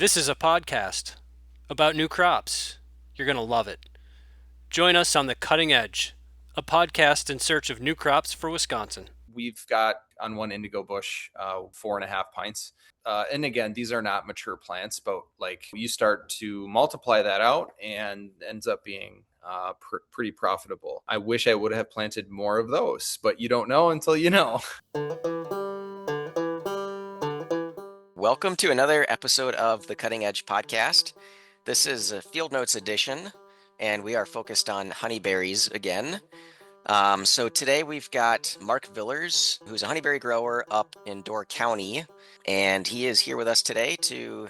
This is a podcast about new crops. You're going to love it. Join us on The Cutting Edge, a podcast in search of new crops for Wisconsin. We've got on one indigo bush 4.5 pints. And again, these are not mature plants, but like you start to multiply that out and ends up being pretty profitable. I wish I would have planted more of those, but you don't know until you know. Welcome to another episode of the Cutting Edge podcast. This is a Field Notes edition, and we are focused on honeyberries again. So today we've got Mark Villers, who's a honeyberry grower up in Door County, and he is here with us today to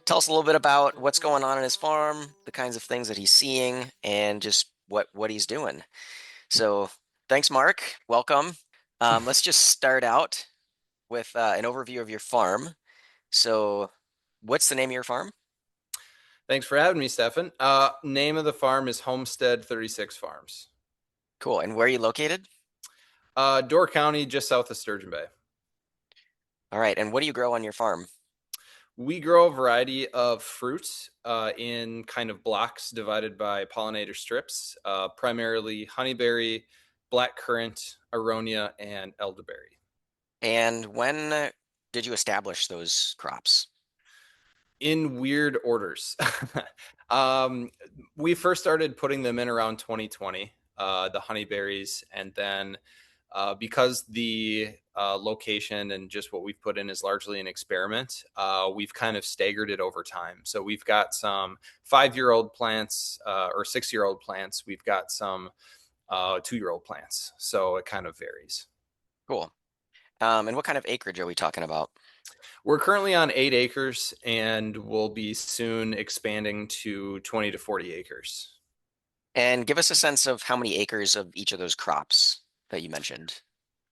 tell us a little bit about what's going on his farm, the kinds of things that he's seeing, and just what he's doing. So thanks, Mark. Welcome. Let's just start out with an overview of your farm. So what's the name of your farm? Thanks for having me, Stefan. Name of the farm is Homestead 36 Farms. Cool. And where are you located? Door County, just south of Sturgeon Bay. All right. And what do you grow on your farm? We grow a variety of fruits in kind of blocks divided by pollinator strips, primarily honeyberry, blackcurrant, aronia, and elderberry. And when did you establish those crops? In weird orders. We first started putting them in around 2020, the honeyberries, and then because the location and just what we've put in is largely an experiment, we've kind of staggered it over time. So we've got some 5-year-old plants or 6-year-old plants. We've got some 2-year-old plants. So it kind of varies. Cool. And what kind of acreage are we talking about? We're currently on 8 acres and we'll be soon expanding to 20 to 40 acres. And give us a sense of how many acres of each of those crops that you mentioned.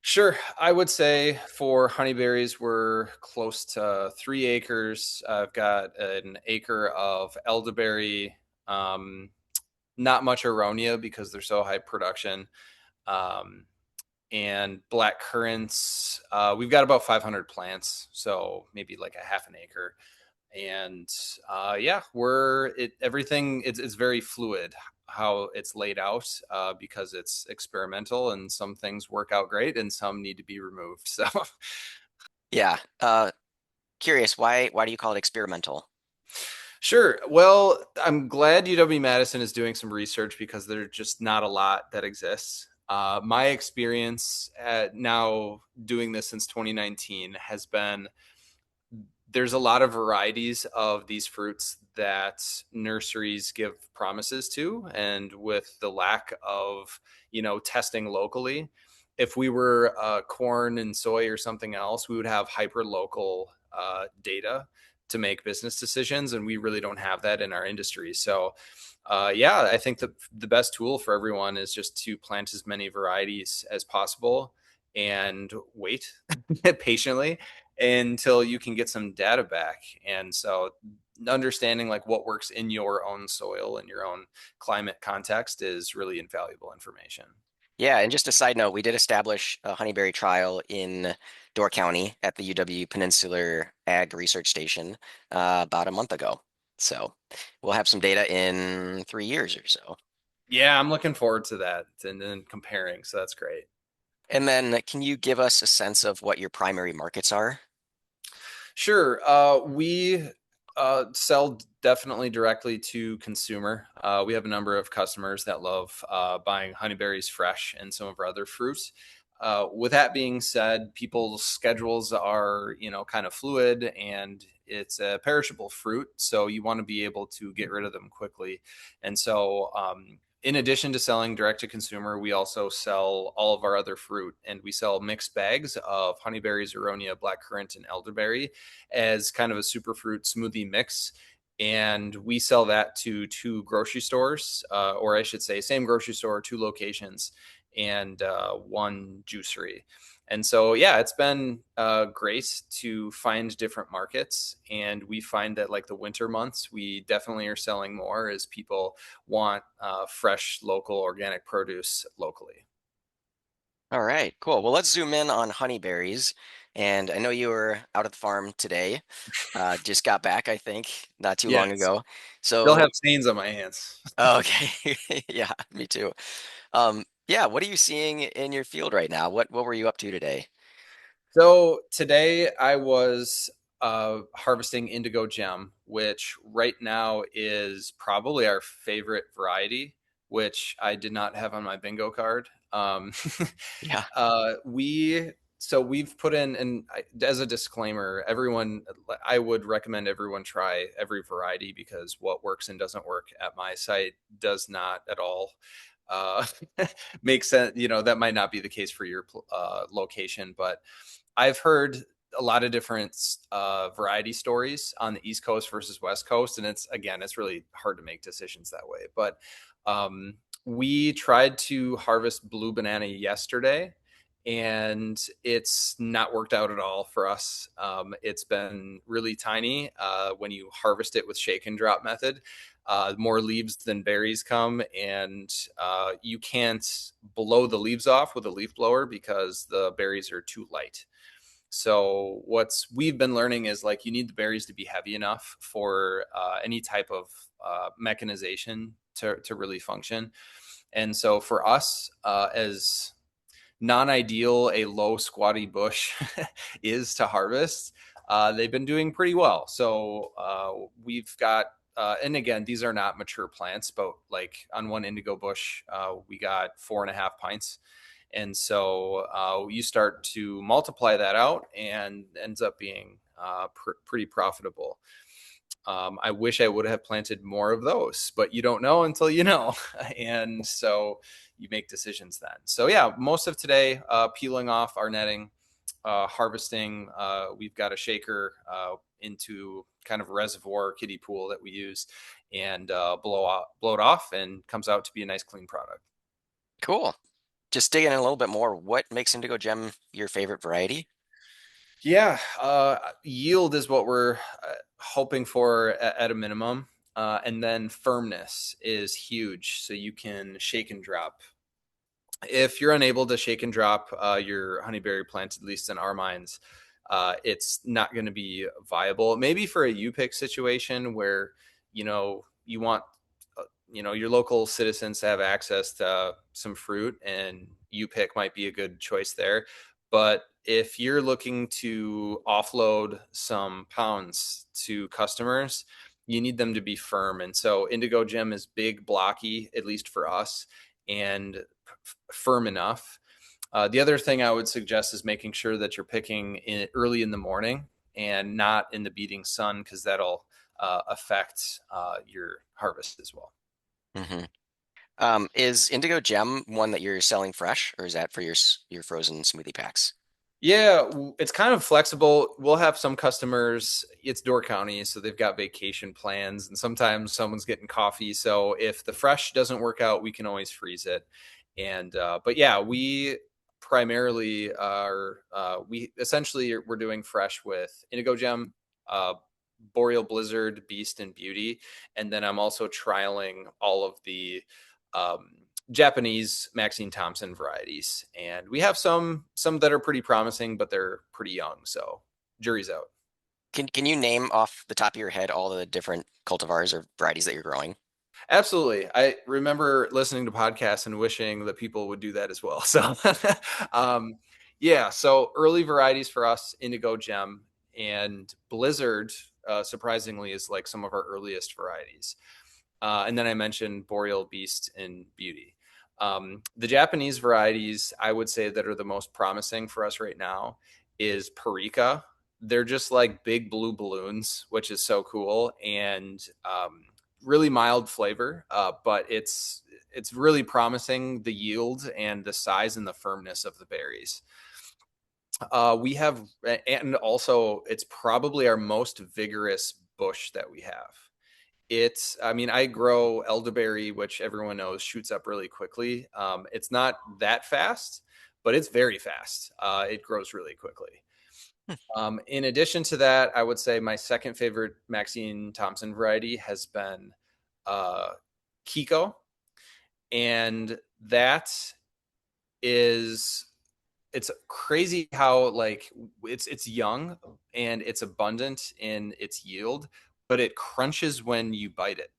Sure. I would say for honeyberries, we're close to 3 acres. I've got an acre of elderberry, not much aronia because they're so high production. And black currants, we've got about 500 plants, so maybe like a half an acre. And yeah, it's very fluid how it's laid out because it's experimental and some things work out great and some need to be removed. So Yeah. Curious, why do you call it experimental? sure. Well, I'm glad UW-Madison is doing some research because there's just not a lot that exists. My experience now doing this since 2019 has been there's a lot of varieties of these fruits that nurseries give promises to, and with the lack of testing locally, if we were corn and soy or something else, we would have hyper local data to make business decisions, and we really don't have that in our industry. So yeah, I think the best tool for everyone is just to plant as many varieties as possible and wait patiently until you can get some data back. And so understanding like what works in your own soil and your own climate context is really invaluable information. Yeah, and just a side note, we did establish a honeyberry trial in Door County at the UW Peninsular Ag Research Station about a month ago. So we'll have some data in 3 years or so. Yeah, I'm looking forward to that and then comparing. So that's great. And then can you give us a sense of what your primary markets are? Sure. We sell definitely directly to consumer. We have a number of customers that love buying honeyberries fresh and some of our other fruits. With that being said, people's schedules are, kind of fluid and it's a perishable fruit. So you want to be able to get rid of them quickly. And so, in addition to selling direct to consumer, we also sell all of our other fruit, and we sell mixed bags of honeyberries, aronia, blackcurrant, and elderberry as kind of a superfruit smoothie mix. And we sell that to 2 grocery stores, or I should say, same grocery store, 2 locations, and 1 juicery. And so, yeah, it's been great to find different markets. And we find that like the winter months, we definitely are selling more as people want fresh, local, organic produce locally. All right, cool. Well, let's zoom in on honeyberries. And I know you were out at the farm today. Just got back, I think, not too long Yes. ago. They'll So, have stains on my hands. oh, okay. Yeah, me too. Yeah, what are you seeing in your field right now? What were you up to today? So today I was harvesting indigo gem, which right now is probably our favorite variety, which I did not have on my bingo card. Yeah. We so we've put in, and as a disclaimer, everyone, I would recommend everyone try every variety because what works and doesn't work at my site does not at all uh, make sense. That might not be the case for your location, but I've heard a lot of different variety stories on the East Coast versus West Coast, and it's really hard to make decisions that way. But we tried to harvest blue banana yesterday, and it's not worked out at all for us. It's been really tiny when you harvest it with shake and drop method. More leaves than berries come, and you can't blow the leaves off with a leaf blower because the berries are too light. So what's we've been learning is like you need the berries to be heavy enough for any type of mechanization to really function. And so for us, as non-ideal a low squatty bush is to harvest, they've been doing pretty well. So we've got, and again, these are not mature plants, but like on one indigo bush, we got 4.5 pints. And so you start to multiply that out and ends up being pretty profitable. I wish I would have planted more of those, but you don't know until you know. And so you make decisions then. So, yeah, most of today, peeling off our netting, harvesting. We've got a shaker into kind of a reservoir kiddie pool that we use and blow it off, and comes out to be a nice, clean product. Cool. Just digging in a little bit more, what makes Indigo Gem your favorite variety? Yeah, yield is what we're hoping for at a minimum. And then firmness is huge. So you can shake and drop. If you're unable to shake and drop your honeyberry plant, at least in our minds, it's not going to be viable. Maybe for a U-pick situation where, you want, your local citizens to have access to some fruit, and U-pick might be a good choice there. But if you're looking to offload some pounds to customers, you need them to be firm. And so Indigo Gem is big, blocky, at least for us, and firm enough. The other thing I would suggest is making sure that you're picking early in the morning and not in the beating sun, because that'll affect your harvest as well. Hmm. Is Indigo Gem one that you're selling fresh, or is that for your frozen smoothie packs? Yeah, it's kind of flexible. We'll have some customers, it's Door County, so they've got vacation plans, and sometimes someone's getting coffee. So if the fresh doesn't work out, we can always freeze it. And but yeah, we primarily we essentially we're doing fresh with Indigo Gem, uh, Boreal Blizzard, Beast, and Beauty. And then I'm also trialing all of the um, Japanese Maxine Thompson varieties, and we have some that are pretty promising, but they're pretty young, so jury's out. Can you name off the top of your head all the different cultivars or varieties that you're growing? Absolutely. I remember listening to podcasts and wishing that people would do that as well. So, um, yeah. So early varieties for us, Indigo Gem and Blizzard, surprisingly, is like some of our earliest varieties. And then I mentioned Boreal, Beast, and Beauty. The Japanese varieties, I would say, that are the most promising for us right now is Parika. They're just like big blue balloons, which is so cool, and really mild flavor. But it's really promising, the yield and the size and the firmness of the berries. We have, and also it's probably our most vigorous bush that we have. I mean, I grow elderberry, which everyone knows shoots up really quickly. It's not that fast, but it's very fast. It grows really quickly. In addition to that, I would say my second favorite Maxine Thompson variety has been uh, Kiko. And that is it's crazy how like it's young and it's abundant in its yield, but it crunches when you bite it,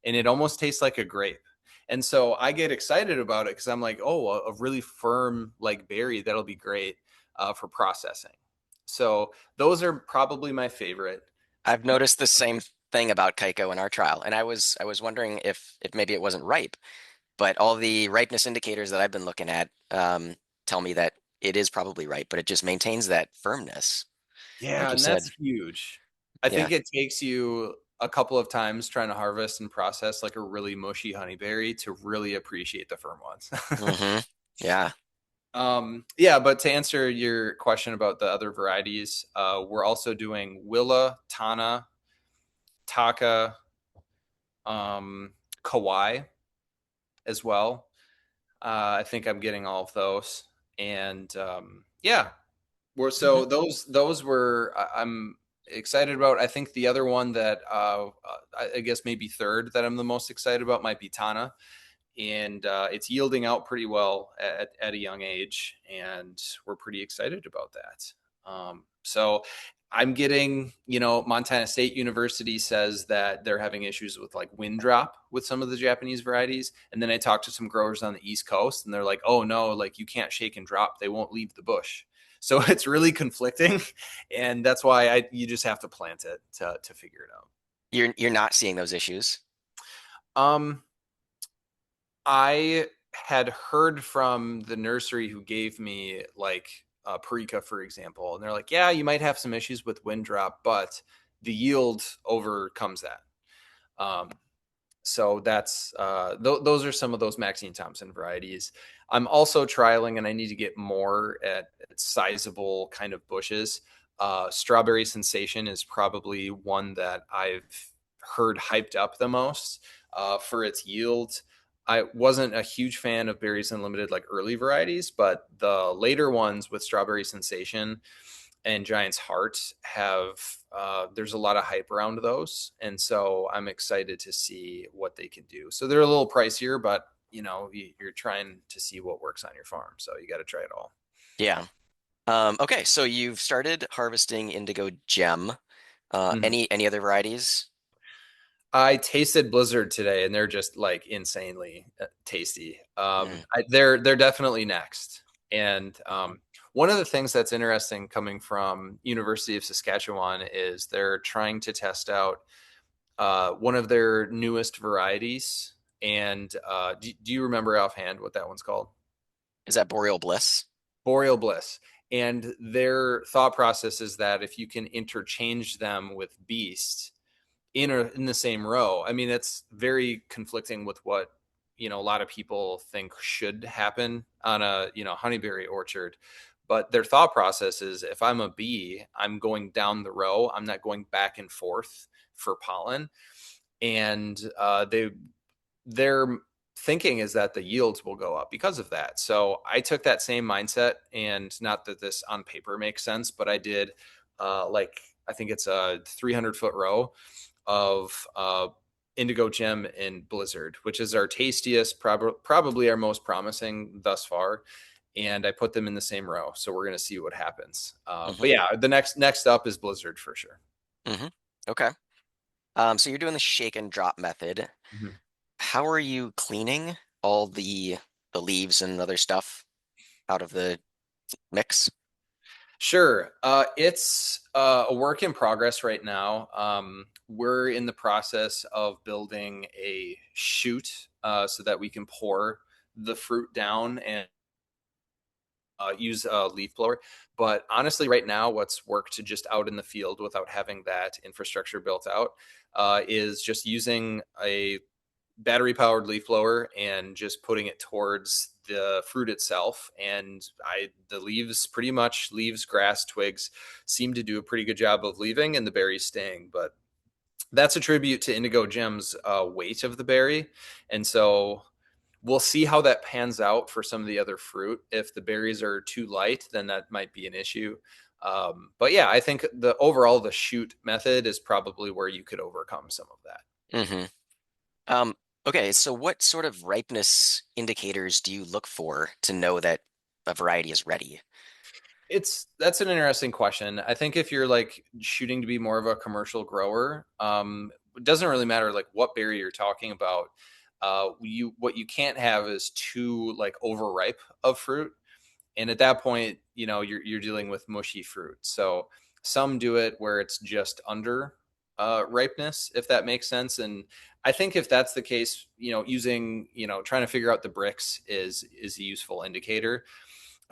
and it almost tastes like a grape. And so I get excited about it because I'm like, oh, a really firm like berry that'll be great for processing. So those are probably my favorite. I've noticed the same thing about Kaiko in our trial, and I was wondering if maybe it wasn't ripe, but all the ripeness indicators that I've been looking at tell me that it is probably ripe, but it just maintains that firmness, like Yeah, you and said. that's huge. I Yeah. think it takes you a couple of times trying to harvest and process like a really mushy honeyberry to really appreciate the firm ones. Mm-hmm. Yeah. Yeah, but to answer your question about the other varieties, we're also doing Willa, Tana, Taka, Kauai as well. I think I'm getting all of those, and yeah, we're Hmm. so those were I'm excited about. I think the other one that I guess maybe third that I'm the most excited about might be Tana, and it's yielding out pretty well at a young age, and we're pretty excited about that. So I'm getting, Montana State University says that they're having issues with like wind drop with some of the Japanese varieties. And then I talked to some growers on the East Coast and they're like, oh no, like you can't shake and drop. They won't leave the bush. So it's really conflicting. And that's why you just have to plant it to figure it out. You're not seeing those issues. Um, I had heard from the nursery who gave me like Parika, for example, and they're like, yeah, you might have some issues with wind drop, but the yield overcomes that. Um, so that's those are some of those Maxine Thompson varieties. I'm also trialing, and I need to get more at sizable kind of bushes. Strawberry Sensation is probably one that I've heard hyped up the most for its yield. I wasn't a huge fan of Berries Unlimited like early varieties, but the later ones with Strawberry Sensation and Giant's Heart have there's a lot of hype around those, and so I'm excited to see what they can do. So they're a little pricier, but you're trying to see what works on your farm, so you got to try it all. Yeah. Okay, so you've started harvesting indigo gem. Mhm. Any other varieties? I tasted Blizzard today, and they're just like insanely tasty. Mm. They're definitely next. And one of the things that's interesting coming from University of Saskatchewan is they're trying to test out one of their newest varieties. And do you remember offhand what that one's called? Is that Boreal Bliss? Boreal Bliss. And their thought process is that if you can interchange them with Beast in the same row, I mean, that's very conflicting with what a lot of people think should happen on a honeyberry orchard. But their thought process is if I'm a bee, I'm going down the row. I'm not going back and forth for pollen. And their thinking is that the yields will go up because of that. So I took that same mindset, and not that this on paper makes sense, but I did like I think it's a 300-foot row of Indigo Gem and Blizzard, which is our tastiest, probably our most promising thus far. And I put them in the same row, so we're gonna see what happens. But Hmm. yeah, the next up is Blizzard for sure. Hmm. Okay. So you're doing the shake and drop method. Mhm. How are you cleaning all the leaves and other stuff out of the mix? Sure. It's a work in progress right now. We're in the process of building a chute so that we can pour the fruit down and use a leaf blower. But honestly, right now, what's worked just out in the field without having that infrastructure built out is just using a battery powered leaf blower and just putting it towards the fruit itself. And the leaves, pretty much leaves, grass, twigs, seem to do a pretty good job of leaving and the berries staying. But that's a tribute to Indigo Gem's weight of the berry. And so we'll see how that pans out for some of the other fruit. If the berries are too light, then that might be an issue. But yeah, I think the shoot method is probably where you could overcome some of that. Hmm. Okay, so what sort of ripeness indicators do you look for to know that a variety is ready? That's an interesting question. I think if you're like shooting to be more of a commercial grower, it doesn't really matter like what berry you're talking about. You what you can't have is too like overripe of fruit, and at that point, you're dealing with mushy fruit. So some do it where it's just under ripeness, if that makes sense. And I think if that's the case, using trying to figure out the bricks is a useful indicator.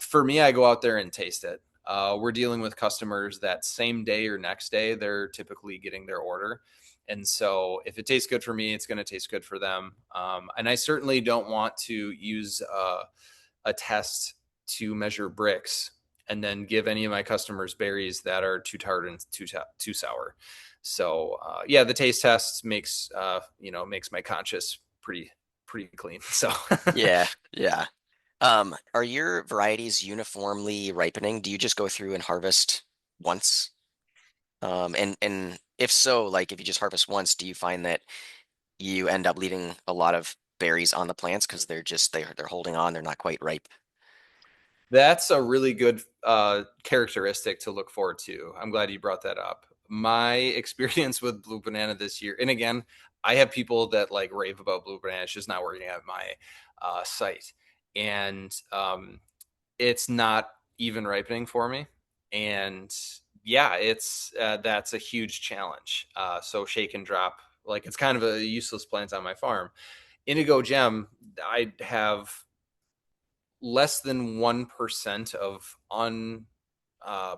For me, I go out there and taste it. We're dealing with customers that same day or next day, they're typically getting their order. And so if it tastes good for me, it's going to taste good for them. And I certainly don't want to use a test to measure bricks and then give any of my customers berries that are too tart and too sour. So yeah, the taste test makes my conscience pretty clean. So Yeah, yeah. Are your varieties uniformly ripening? Do you just go through and harvest once? And if so, like if you just harvest once, do you find that you end up leaving a lot of berries on the plants because they're holding on, they're not quite ripe? that's a really good characteristic to look forward to. I'm glad you brought that up. My experience with Blue Banana this year, and again, I have people that like rave about Blue Banana. It's just not working at my site, and it's not even ripening for me. And yeah, it's that's a huge challenge. So shake and drop, like it's kind of a useless plant on my farm. Indigo Gem, I have less than 1% of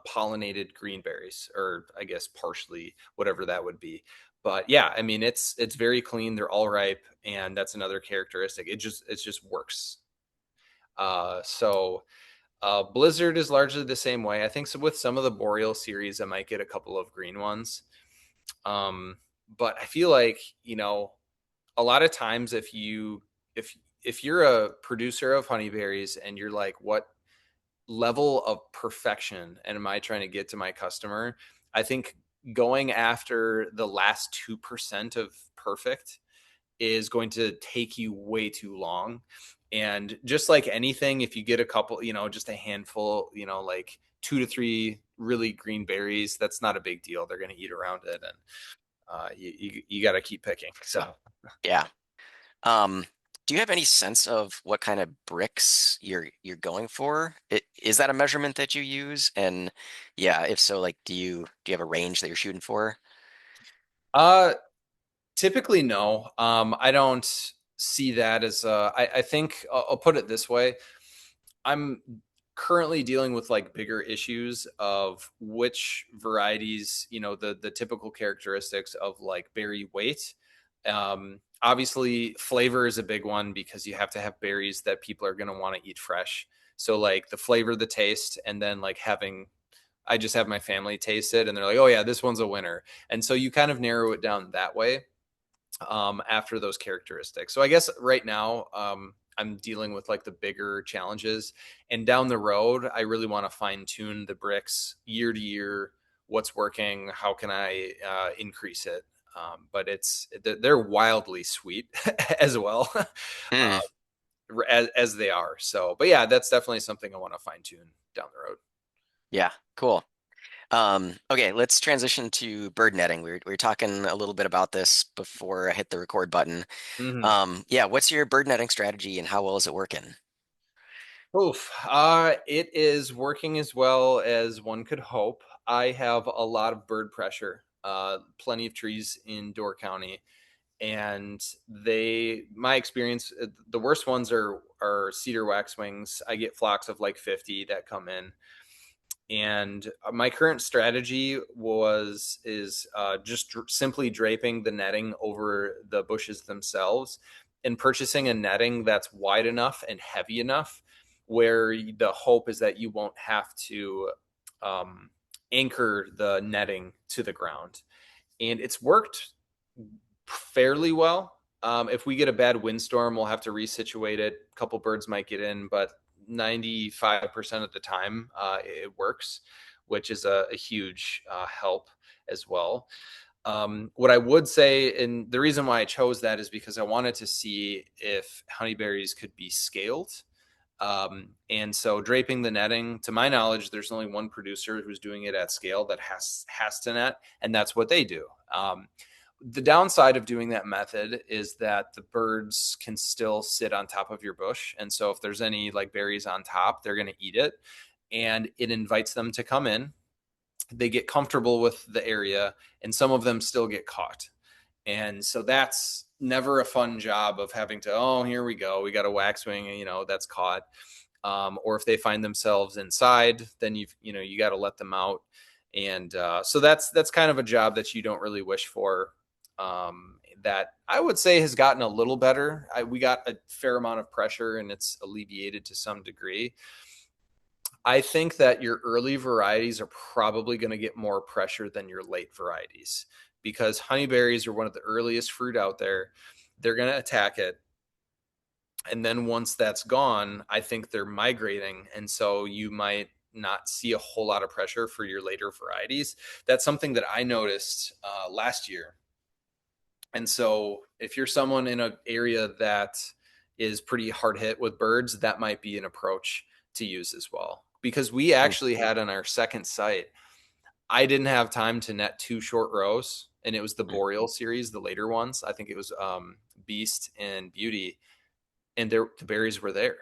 pollinated green berries, or I guess partially whatever that would be. But yeah, I mean it's very clean. They're all ripe, and that's another characteristic. It just works. So Blizzard is largely the same way. I think so with some of the Boreal series, I might get a couple of green ones. Um, but I feel like a lot of times if if you're a producer of honeyberries and you're like, what level of perfection am I trying to get to my customer? I think going after the last 2% of perfect is going to take you way too long. And just like anything, if you get a couple, just a handful, like 2 to 3 really green berries, that's not a big deal. They're going to eat around it, and you got to keep picking. So Yeah. Um, do you have any sense of what kind of bricks you're going for? Is that a measurement that you use? And yeah, if so, like do you have a range that you're shooting for? uh typically no. I don't see that as I think I'll put it this way. I'm currently dealing with like bigger issues of which varieties, the typical characteristics of like berry weight. Obviously, flavor is a big one because you have to have berries that people are going to want to eat fresh. So like the flavor, the taste, and then like I just have my family taste it and they're like, oh yeah, this one's a winner. And so you kind of narrow it down that way after those characteristics. So I guess right now I'm dealing with like the bigger challenges, and down the road, I really want to fine tune the bricks year to year. What's working? How can I increase it? But they're wildly sweet as well Hmm. as they are. So, but yeah, that's definitely something I want to fine tune down the road. Yeah, cool. Okay, let's transition to bird netting. We were talking a little bit about this before I hit the record button. Mm-hmm. Yeah, what's your bird netting strategy and how well is it working? Oof. It is working as well as one could hope. I have a lot of bird pressure, plenty of trees in Door County, and my experience, the worst ones are cedar waxwings. I get flocks of like 50 that come in, and my current strategy is just simply draping the netting over the bushes themselves and purchasing a netting that's wide enough and heavy enough where the hope is that you won't have to um, anchor the netting to the ground. And it's worked fairly well. If we get a bad windstorm, we'll have to resituate it. A couple birds might get in, but 95% of the time, it works, which is a huge help as well. What I would say, and the reason why I chose that is because I wanted to see if honeyberries could be scaled. And so draping the netting, to my knowledge, there's only one producer who's doing it at scale that has to net, and that's what they do. The downside of doing that method is that the birds can still sit on top of your bush. And so if there's any like berries on top, they're going to eat it, and it invites them to come in. They get comfortable with the area, and some of them still get caught. And so that's never a fun job of having to, oh, here we go, we got a waxwing, that's caught. Or if they find themselves inside, then you got to let them out. And so that's kind of a job that you don't really wish for. That I would say has gotten a little better. We got a fair amount of pressure, and it's alleviated to some degree. I think that your early varieties are probably going to get more pressure than your late varieties, because honeyberries are one of the earliest fruit out there. They're going to attack it. And then once that's gone, I think they're migrating. And so you might not see a whole lot of pressure for your later varieties. That's something that I noticed last year. And so if you're someone in an area that is pretty hard hit with birds, that might be an approach to use as well. Because we actually had on our second site, I didn't have time to net 2 short rows, and it was the Boreal series, the later ones. I think it was Beast and Beauty, and the berries were there.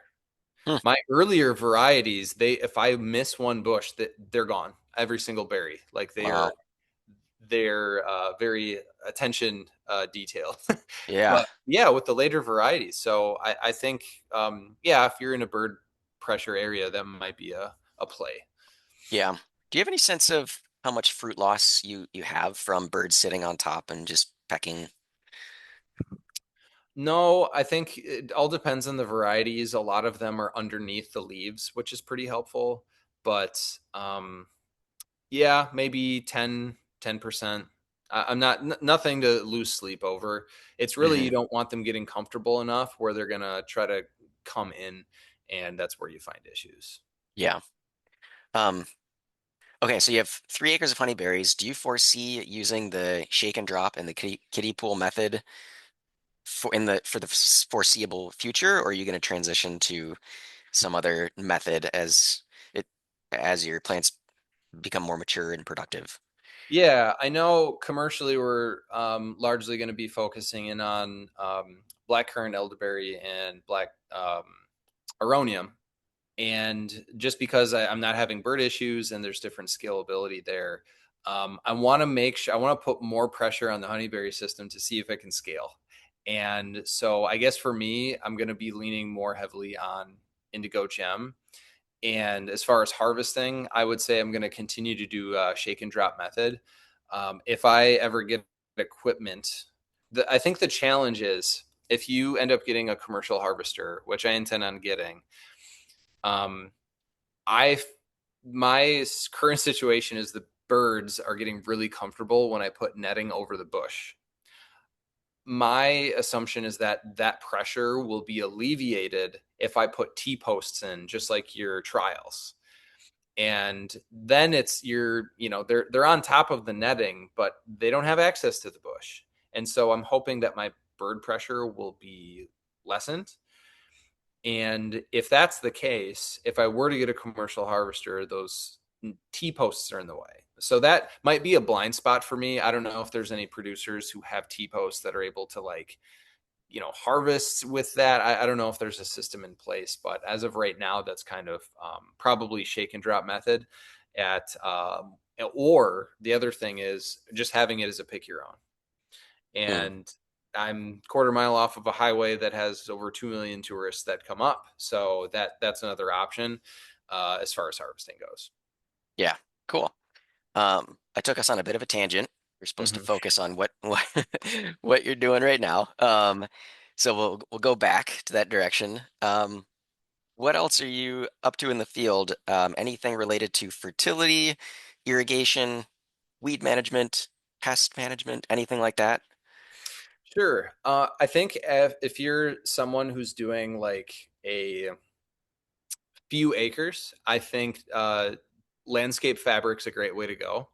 Hmm. My earlier varieties, if I miss one bush, they're gone. Every single berry, like Wow. they're very attention detailed. Yeah. But yeah, with the later varieties. So I think, if you're in a bird pressure area, that might be a play. Yeah. Do you have any sense of how much fruit loss you have from birds sitting on top and just pecking? No, I think it all depends on the varieties. A lot of them are underneath the leaves, which is pretty helpful. But yeah, maybe 10%. I'm not nothing to lose sleep over. It's really, Hmm. you don't want them getting comfortable enough where they're gonna try to come in, and that's where you find issues. Yeah. Um, okay, so you have 3 acres of honeyberries. Do you foresee using the shake and drop and the kiddie pool method for the foreseeable future, or are you going to transition to some other method it as your plants become more mature and productive? Yeah, I know commercially we're largely going to be focusing in on blackcurrant elderberry and black aronium. And just because I'm not having bird issues and there's different scalability there, I want to make sure, I want to put more pressure on the honeyberry system to see if it can scale. And so I guess for me, I'm going to be leaning more heavily on indigo gem. And as far as harvesting, I would say I'm going to continue to do a shake and drop method. If I ever get equipment, I think the challenge is if you end up getting a commercial harvester, which I intend on getting, um, I my current situation is the birds are getting really comfortable when I put netting over the bush. My assumption is that that pressure will be alleviated if I put T-posts in, just like your trials. And then it's they're on top of the netting, but they don't have access to the bush. And so I'm hoping that my bird pressure will be lessened. And if that's the case, if I were to get a commercial harvester, those T-posts are in the way. So that might be a blind spot for me. I don't know if there's any producers who have T-posts that are able to harvest with that. I don't know if there's a system in place, but as of right now, that's kind of probably shake and drop method or the other thing is just having it as a pick your own. Hmm. And I'm quarter mile off of a highway that has over 2 million tourists that come up. So that's another option as far as harvesting goes. Yeah, cool. I took us on a bit of a tangent. We're supposed to Mm-hmm. focus on what you're doing right now. So we'll go back to that direction. What else are you up to in the field? Anything related to fertility, irrigation, weed management, pest management, anything like that? Sure. I think if you're someone who's doing like a few acres, I think landscape fabric's a great way to go.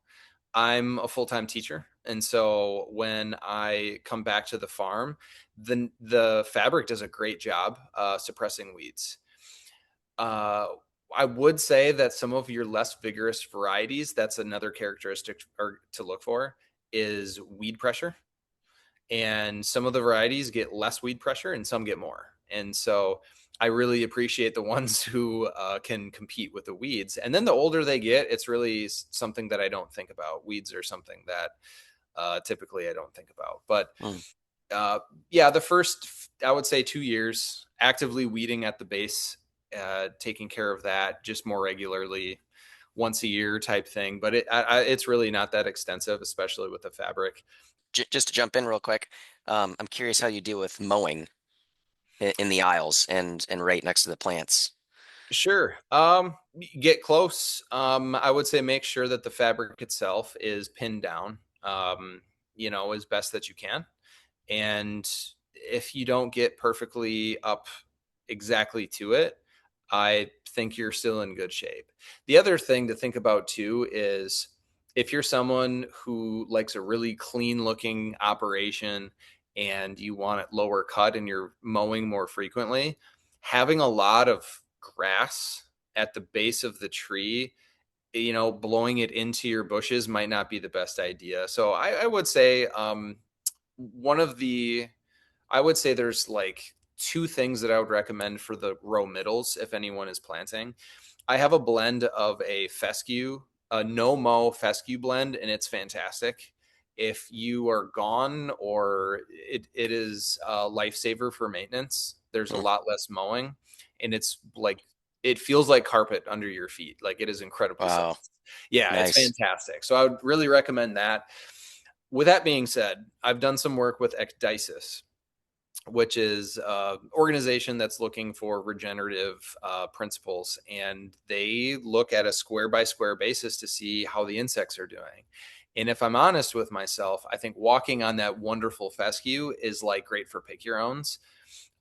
I'm a full-time teacher, and so when I come back to the farm, the fabric does a great job suppressing weeds. Uh, I would say that some of your less vigorous varieties, that's another characteristic to look for, is weed pressure. And some of the varieties get less weed pressure and some get more. And so I really appreciate the ones who can compete with the weeds. And then the older they get, it's really something that I don't think about. Weeds are something that typically I don't think about. But Mm. uh, yeah, the first, I would say 2 years, actively weeding at the base, taking care of that just more regularly, once a year type thing. But it's really not that extensive, especially with the fabric. Just to jump in real quick, I'm curious how you deal with mowing in the aisles and right next to the plants. Sure. Get close. I would say make sure that the fabric itself is pinned down, as best that you can. And if you don't get perfectly up exactly to it, I think you're still in good shape. The other thing to think about too is if you're someone who likes a really clean looking operation and you want it lower cut and you're mowing more frequently, having a lot of grass at the base of the tree, blowing it into your bushes might not be the best idea. So I would say one of the I would say there's like two things that I would recommend for the row middles if anyone is planting. I have a blend of a fescue, a no mow fescue blend, and it's fantastic. If you are gone or it is a lifesaver for maintenance, there's a Mm. lot less mowing, and it's like it feels like carpet under your feet. Like it is incredibly Wow, soft. Yeah, it's nice. fantastic. So I would really recommend that. With that being said, I've done some work with Ecdysis, which is an organization that's looking for regenerative principles. And they look at a square by square basis to see how the insects are doing. And if I'm honest with myself, I think walking on that wonderful fescue is like great for pick your owns.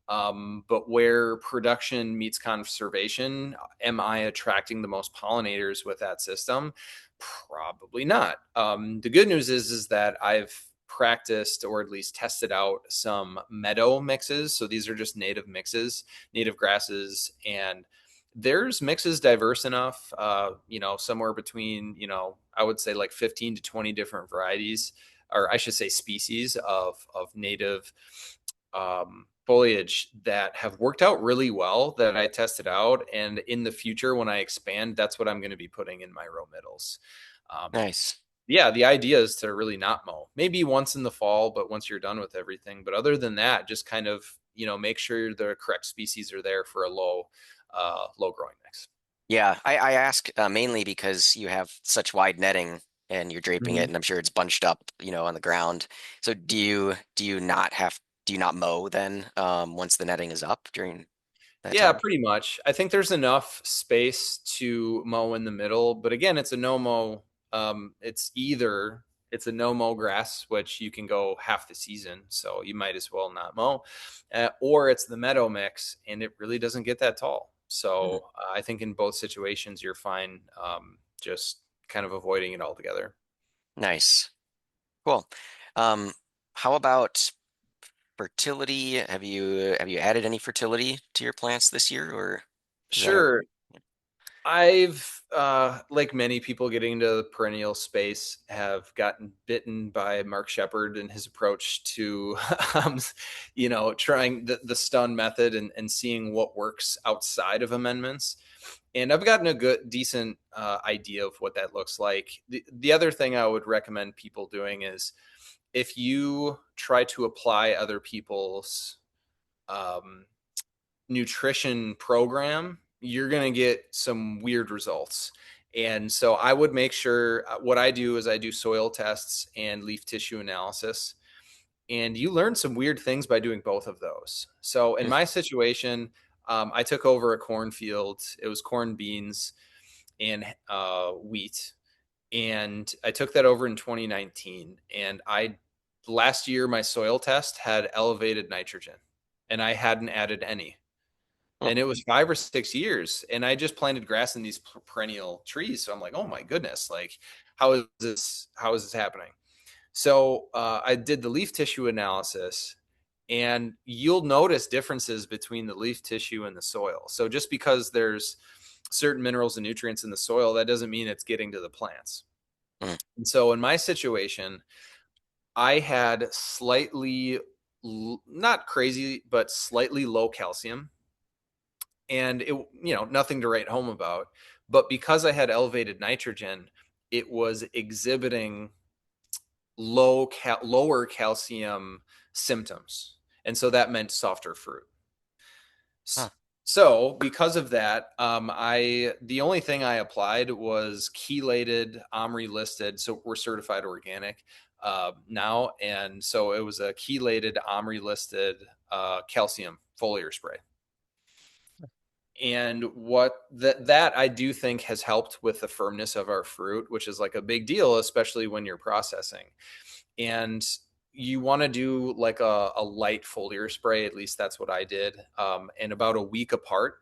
But where production meets conservation, am I attracting the most pollinators with that system? Probably not. The good news is that I've practiced or at least tested out some meadow mixes. So these are just native mixes, native grasses, and there's mixes diverse enough, somewhere between, I would say like 15 to 20 different varieties, or I should say species of native foliage that have worked out really well that I tested out. And in the future, when I expand, that's what I'm going to be putting in my row middles. Um, Nice. yeah, the idea is to really not mow. Maybe once in the fall, but once you're done with everything. But other than that, just kind of, make sure the correct species are there for a low growing mix. Yeah, I ask mainly because you have such wide netting and you're draping it, Mhm. and I'm sure it's bunched up, on the ground. So do you not mow then once the netting is up during that Yeah, time? pretty much. I think there's enough space to mow in the middle, but again, it's a no mow. It's a no mow grass, which you can go half the season, so you might as well not mow, or it's the meadow mix, and it really doesn't get that tall. Mhm. So I think in both situations, you're fine. Just kind of avoiding it altogether. Nice. Cool. Um, how about fertility? Have you added any fertility to your plants this year, or is that a Sure. I've, like many people getting into the perennial space, have gotten bitten by Mark Shepard and his approach to, trying the stun method and seeing what works outside of amendments. And I've gotten a decent idea of what that looks like. The other thing I would recommend people doing is if you try to apply other people's um, nutrition program, you're going to get some weird results. And so I would make sure what I do is I do soil tests and leaf tissue analysis. And you learn some weird things by doing both of those. So in Mm. my situation, I took over a cornfield. It was corn, beans, and wheat. And I took that over in 2019. And last year, my soil test had elevated nitrogen, and I hadn't added any, Mm. and it was 5 or 6 years, and I just planted grass in these perennial trees. So I'm like, oh my goodness, like how is this happening? So I did the leaf tissue analysis, and you'll notice differences between the leaf tissue and the soil. So just because there's certain minerals and nutrients in the soil, that doesn't mean it's getting to the plants. Mm. And so in my situation, I had slightly, not crazy, but slightly low calcium, and it, nothing to write home about. But because I had elevated nitrogen, it was exhibiting lower calcium symptoms, and so that meant softer fruit. Huh. So because of that, the only thing I applied was chelated, OMRI listed, so we're certified organic now, and so it was a chelated, OMRI listed calcium foliar spray. And what that I do think has helped with the firmness of our fruit, which is like a big deal, especially when you're processing. And you want to do like a light foliar spray, at least that's what I did, and about a week apart.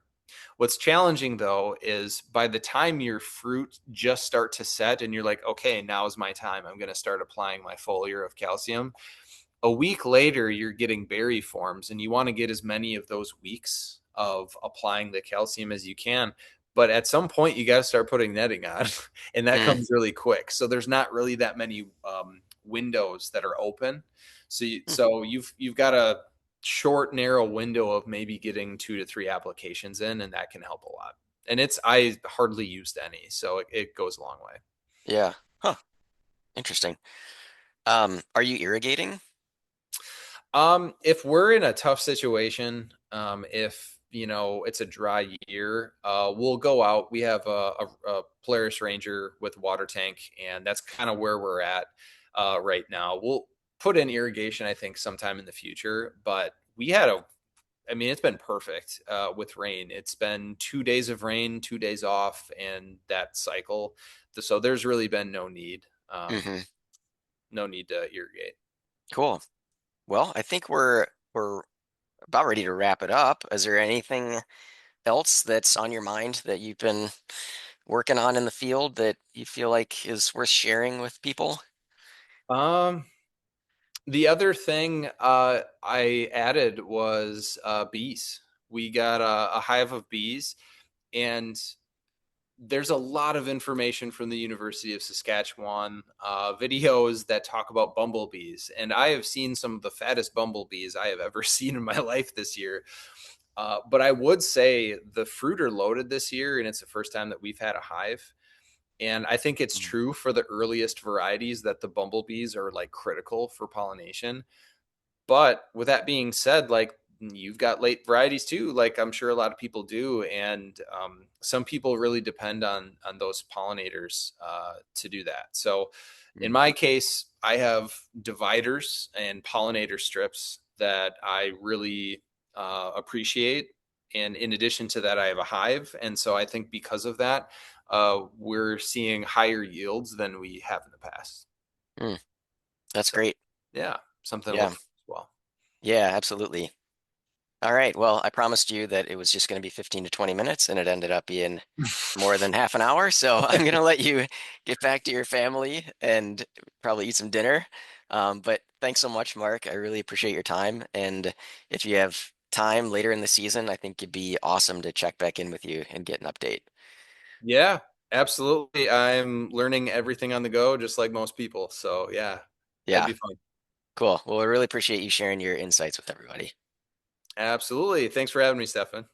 What's challenging though is by the time your fruit just start to set and you're like, okay, now is my time, I'm going to start applying my foliar of calcium. A week later, you're getting berry forms, and you want to get as many of those weeks of applying the calcium as you can. But at some point, you got to start putting netting on, and that Mm. comes really quick. So there's not really that many windows that are open. Mm. So you've got a short, narrow window of maybe getting 2 to 3 applications in, and that can help a lot. And I hardly used any, so it goes a long way. Yeah. Huh. Interesting. Are you irrigating? If we're in a tough situation, if it's a dry year, we'll go out. We have a Polaris Ranger with water tank, and that's kind of where we're at right now. We'll put in irrigation, I think, sometime in the future. But I mean, it's been perfect with rain. It's been 2 days of rain, 2 days off, and that cycle. So there's really been Hmm. no need to irrigate. Cool. Well, I think we're about ready to wrap it up. Is there anything else that's on your mind that you've been working on in the field that you feel like is worth sharing with people? Um, The other thing I added was bees. We got a hive of bees, and there's a lot of information from the University of Saskatchewan, videos that talk about bumblebees. And I have seen some of the fattest bumblebees I have ever seen in my life this year. But I would say the fruit are loaded this year, and it's the first time that we've had a hive. And I think it's Mm. true for the earliest varieties that the bumblebees are like critical for pollination. But with that being said, like you've got late varieties too, like I'm sure a lot of people do, and some people really depend on those pollinators to do that. So in Mm. my case, I have dividers and pollinator strips that I really appreciate. And in addition to that, I have a hive, and so I think because of that, we're seeing higher yields than we have in the past. Mm. That's So great. yeah, something to look Yeah. for as well. Yeah, absolutely. All right. Well, I promised you that it was just going to be 15 to 20 minutes, and it ended up being more than half an hour. So I'm going to let you get back to your family and probably eat some dinner. But thanks so much, Mark. I really appreciate your time. And if you have time later in the season, I think it'd be awesome to check back in with you and get an update. Yeah, absolutely. I'm learning everything on the go, just like most people. So yeah, that'd Yeah, be fun. cool. Well, I really appreciate you sharing your insights with everybody. Absolutely. Thanks for having me, Stefan.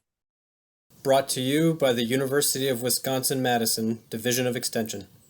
Brought to you by the University of Wisconsin-Madison Division of Extension.